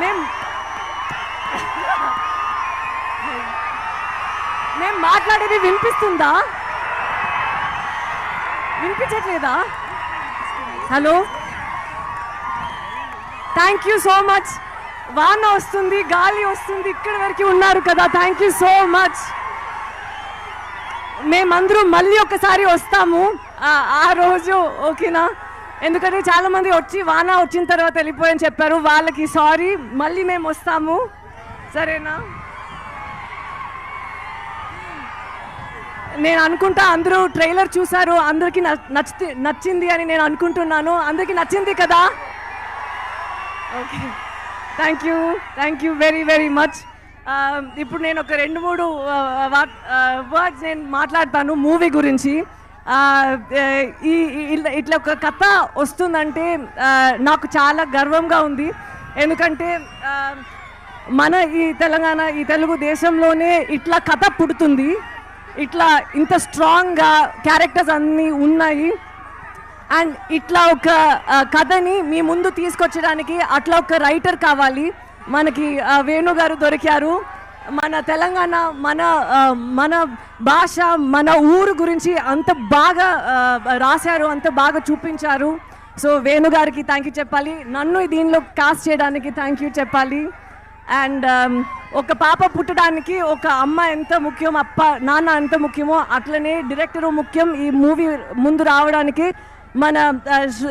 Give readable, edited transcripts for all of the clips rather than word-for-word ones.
మేము మాట్లాడేది వినిపిస్తుందా? వినిపించట్లేదా? Hello, thank you so much. వాన వస్తుంది, గాలి వస్తుంది, ఇక్కడి వరకు ఉన్నారు కదా, థ్యాంక్ యూ సో మచ్. మేమందరూ మళ్ళీ ఒకసారి వస్తాము ఆ రోజు, ఓకేనా? ఎందుకంటే చాలామంది వచ్చి వాన వచ్చిన తర్వాత వెళ్ళిపోయని చెప్పారు, వాళ్ళకి సారీ. మళ్ళీ మేము వస్తాము, సరేనా? నేను అనుకుంటా అందరూ ట్రైలర్ చూసారు, అందరికీ నచ్చింది అని నేను అనుకుంటున్నాను. అందరికీ నచ్చింది కదా? Okay, thank you very very much. ఇప్పుడు నేను ఒక 2-3 వర్డ్స్ నేను మాట్లాడతాను మూవీ గురించి. ఇట్లా ఒక కథ వస్తుందంటే నాకు చాలా గర్వంగా ఉంది. ఎందుకంటే మన ఈ తెలంగాణ, ఈ తెలుగు దేశంలోనే ఇట్లా కథ పుడుతుంది. ఇట్లా ఇంత స్ట్రాంగ్గా క్యారెక్టర్స్ అన్నీ ఉన్నాయి. అండ్ ఇట్లా ఒక కథని మీ ముందు తీసుకొచ్చడానికి అట్లా ఒక రైటర్ కావాలి. మనకి వేణు గారు దొరికారు. మన తెలంగాణ, మన భాష, మన ఊరు గురించి అంత బాగా రాశారు, అంత బాగా చూపించారు. సో వేణు గారికి థ్యాంక్ యూ చెప్పాలి. నన్ను దీనిలో కాస్ట్ చేయడానికి థ్యాంక్ యూ చెప్పాలి. అండ్ ఒక పాప పుట్టడానికి ఒక అమ్మ ఎంత ముఖ్యం, నాన్న ఎంత ముఖ్యమో అట్లనే డైరెక్టరు ముఖ్యం. ఈ మూవీ ముందు రావడానికి మన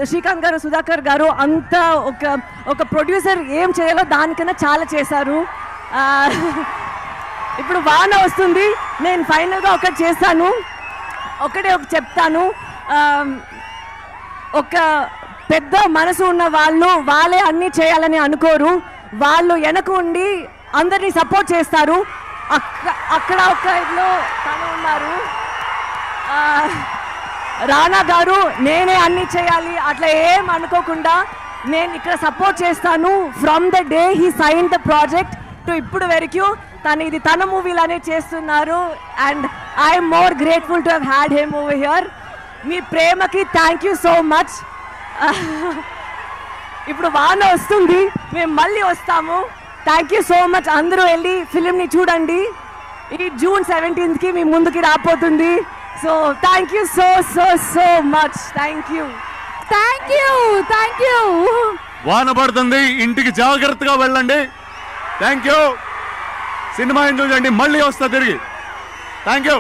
శ్రీకాంత్ గారు, సుధాకర్ గారు అంతా ఒక ప్రొడ్యూసర్ ఏం చేయాలో దానికన్నా చాలా చేశారు. ఇప్పుడు వాన వస్తుంది, నేను ఫైనల్గా ఒకటి చేస్తాను, ఒకటే చెప్తాను. ఒక పెద్ద మనసు ఉన్న వాళ్ళే అన్నీ చేయాలని అనుకోరు. వాళ్ళు వెనక ఉండి అందరినీ సపోర్ట్ చేస్తారు. అక్కడ ఒక ఇదిలో తను ఉన్నారు, రానా గారు, నేనే అన్నీ చేయాలి అట్లా ఏం అనుకోకుండా నేను ఇక్కడ సపోర్ట్ చేస్తాను. From the day he sign the project to ఇప్పుడు వరకు ఇది తన మూవీలానే చేస్తున్నారు. And I'm more grateful to have had him over here. మీ ప్రేమకి థ్యాంక్ యూ సో మచ్. ఇప్పుడు వాన వస్తుంది, మేము మళ్ళీ వస్తాము. Thank you so much. అందరూ వెళ్ళి ఫిలింని చూడండి. ఈ June 17th మీ ముందుకి రాబోతుంది. So thank you so much. Thank you. వాన పడుతుంది, ఇంటికి జాగ్రత్తగా వెళ్ళండి. Thank you. సినిమా ఎంజాయ్ చేయండి, మళ్ళీ వస్తా తిరిగి. Thank you.